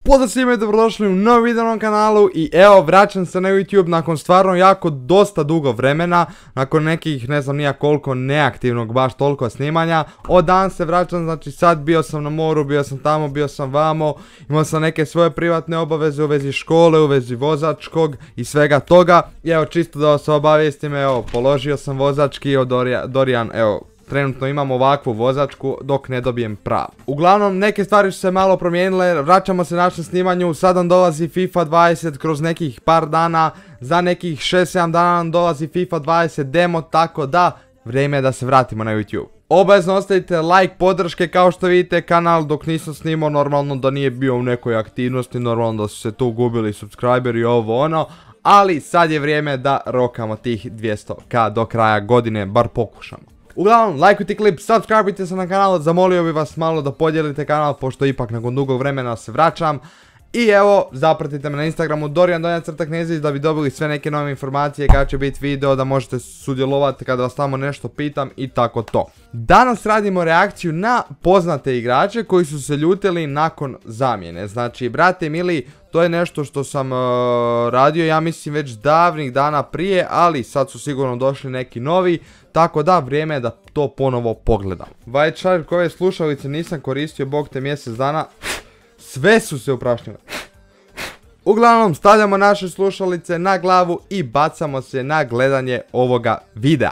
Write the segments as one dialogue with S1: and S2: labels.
S1: Pozdrav svima i dobrodošli u novi video na kanalu i evo vraćam se na YouTube nakon stvarno jako dosta dugo vremena, nakon nekih ne znam nija koliko neaktivnog baš toliko snimanja. Od danas se vraćam, znači sad bio sam na moru, bio sam tamo, bio sam vamo, imao sam neke svoje privatne obaveze u vezi škole, u vezi vozačkog i svega toga. I evo čisto da vas obavijestim, evo položio sam vozački od Dorian, evo. Trenutno imam ovakvu vozačku dok ne dobijem prav. Uglavnom neke stvari su se malo promijenile, vraćamo se našem snimanju, sad nam dolazi FIFA 20 kroz nekih par dana, za nekih 6-7 dana nam dolazi FIFA 20 demo, tako da vrijeme je da se vratimo na YouTube. Obavezno ostavite like, podrške, kao što vidite kanal dok nisam snimao normalno da nije bio u nekoj aktivnosti, normalno da su se tu gubili subscriberi i ovo ono. Ali sad je vrijeme da rokamo tih 200k do kraja godine, bar pokušamo. Uglavnom, lajkujte klip, subscribeujte se na kanal, zamolio bih vas malo da podijelite kanal, pošto ipak nakon dugog vremena se vraćam. I evo, zapratite me na Instagramu Dorian_Knezić da bi dobili sve neke nove informacije, kada će biti video, da možete sudjelovati kada vas tamo nešto pitam i tako to. Danas radimo reakciju na poznate igrače koji su se ljutili nakon zamjene. Znači, brate mili, to je nešto što sam radio, ja mislim već davnih dana prije, ali sad su sigurno došli neki novi, tako da vrijeme je da to ponovo pogledam. White ove slušalice nisam koristio, bog te mjesec dana, sve su se uprašnile. Uglavnom, stavljamo naše slušalice na glavu i bacamo se na gledanje ovoga videa.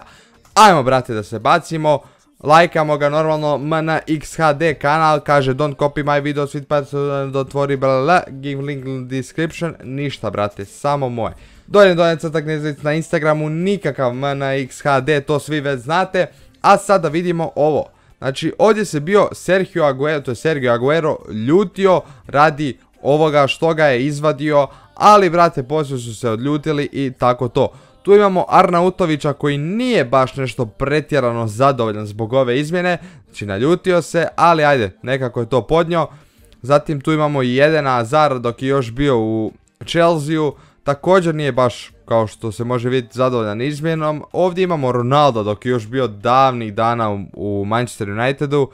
S1: Ajmo brate da se bacimo. Lajkamo ga normalno, MNXHD kanal, kaže don't copy my video, sweet parts, otvori blablabla, give link in description, ništa brate, samo moje. Dorian_Knezić na Instagramu, nikakav MNXHD, to svi već znate, a sada vidimo ovo. Znači ovdje se bio Sergio Aguero ljutio radi ovoga što ga je izvadio, ali brate poslije su se odljutili i tako to. Tu imamo Arnautovića koji nije baš nešto pretjerano zadovoljan zbog ove izmjene, znači naljutio se, ali ajde, nekako je to podnio. Zatim tu imamo i Edena Hazarda dok je još bio u Chelsea-u, također nije baš kao što se može vidjeti zadovoljan izmjenom. Ovdje imamo Ronaldo dok je još bio davnih dana u Manchester Unitedu,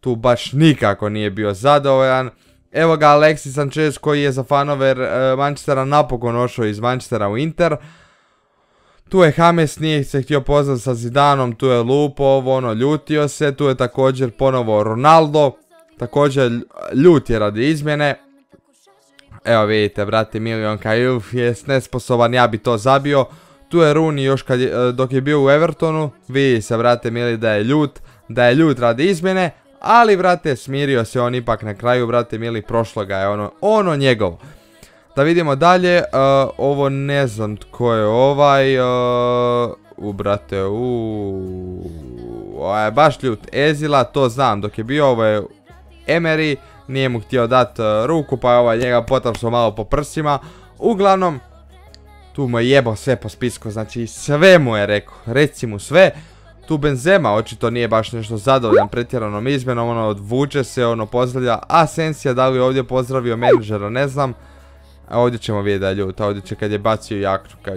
S1: tu baš nikako nije bio zadovoljan. Evo ga Alexis Sanchez koji je za fanove Manchestera napokon ošao iz Manchestera u Inter. Tu je James, nije se htio poznati sa Zidanom, tu je lupo ovo ono, ljutio se. Tu je također ponovo Ronaldo, također ljut je radi izmjene. Evo vidite brate milion Kajuf je nesposoban, ja bi to zabio. Tu je Rooney još dok je bio u Evertonu, vidi se brate mili da je ljut radi izmjene. Ali brate smirio se on ipak na kraju brate mili, prošlo ga je ono njegovo. Da vidimo dalje, ovo ne znam tko je ovaj, brate, ovo je baš ljut, Ezila, to znam, dok je bio ovo je Emery, nije mu htio dati ruku pa je ovaj njega potapšao malo po prsima. Uglavnom, tu mu je jebao sve po spisku, znači sve mu je rekao, reci mu sve. Tu Benzema očito nije baš nešto zadovoljan pretjeranom izmjenom, ono odvuče se, ono pozdravlja Asensija, da li je ovdje pozdravio menadžera, ne znam. A ovdje ćemo vidjeti da je ljut, ovdje će kad je bacio jaknu, kao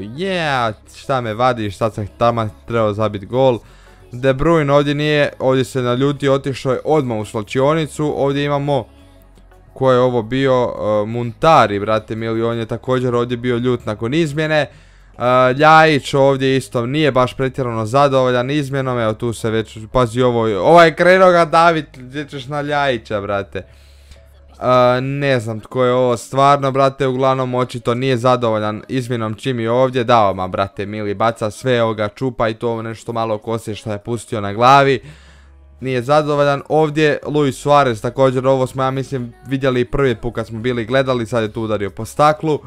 S1: šta me vadiš, sad sam tamo trebao zabiti gol. De Bruyne ovdje nije, ovdje se naljutio, otišao je odmah u slačionicu. Ovdje imamo, ko je ovo bio, Muntari brate mili, on je također ovdje bio ljut nakon izmjene. Ljajić ovdje isto nije baš pretjerano zadovoljan izmjenom, evo tu se već, pazi ovo je krenuo ga David, gdje ćeš na Ljajića brate. Ne znam tko je ovo stvarno brate, uglavnom očito nije zadovoljan izmjenom čim je ovdje, dao ma brate mili, baca sve ovoga, čupa i to nešto malo kose što je pustio na glavi. Nije zadovoljan. Ovdje Luis Suarez također, ovo smo ja mislim vidjeli prvi put kad smo bili gledali, sad je tu udario po staklu.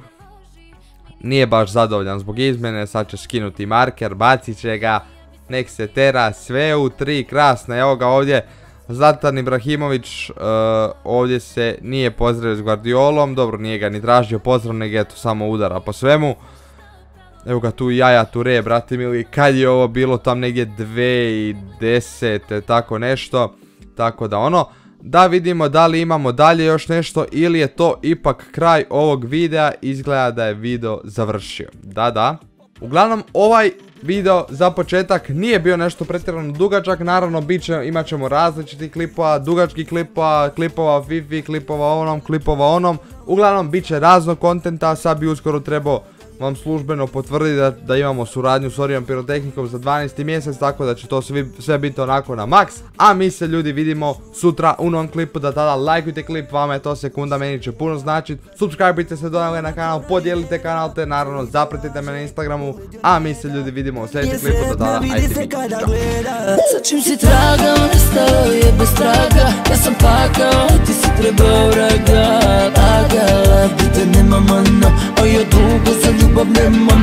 S1: Nije baš zadovoljan zbog izmjene, sad će skinuti marker, bacit će ga, nek se tera, sve u 3, krasno, evo ga ovdje. Zlatan Ibrahimović ovdje se nije pozdravio s Guardiolom, dobro nije ga ni tražio pozdrav, nego eto samo udara po svemu. Evo ga tu Yaya Toure brate mili, kad je ovo bilo tam negdje 2010 tako nešto, tako da ono. Da vidimo da li imamo dalje još nešto ili je to ipak kraj ovog videa, izgleda da je video završio. Da. Uglavnom ovaj video za početak nije bio nešto pretjerano dugačak, naravno imat ćemo različitih klipova, dugačkih klipova, klipova o Fifi, klipova onom, uglavnom bit će raznog kontenta. Sad bi uskoro trebao vam službeno potvrditi da imamo suradnju s Orion Pirotehnikom za 12. mjesec, tako da će to sve biti onako na maks. A mi se ljudi vidimo sutra u novom klipu, da tada lajkujte klip, vama je to sekunda, meni će puno značit. Subscribeite se donale na kanal, podijelite kanal te naravno zapratite me na Instagramu. A mi se ljudi vidimo u sljedećem klipu, do tada, ajde vi, čao.
S2: Sa čim si tragao, nestao je bez traga. Ja sam pakao, ti si trebao vraga. Lagala, da te nema mano, a ja dugo za ljubav nema.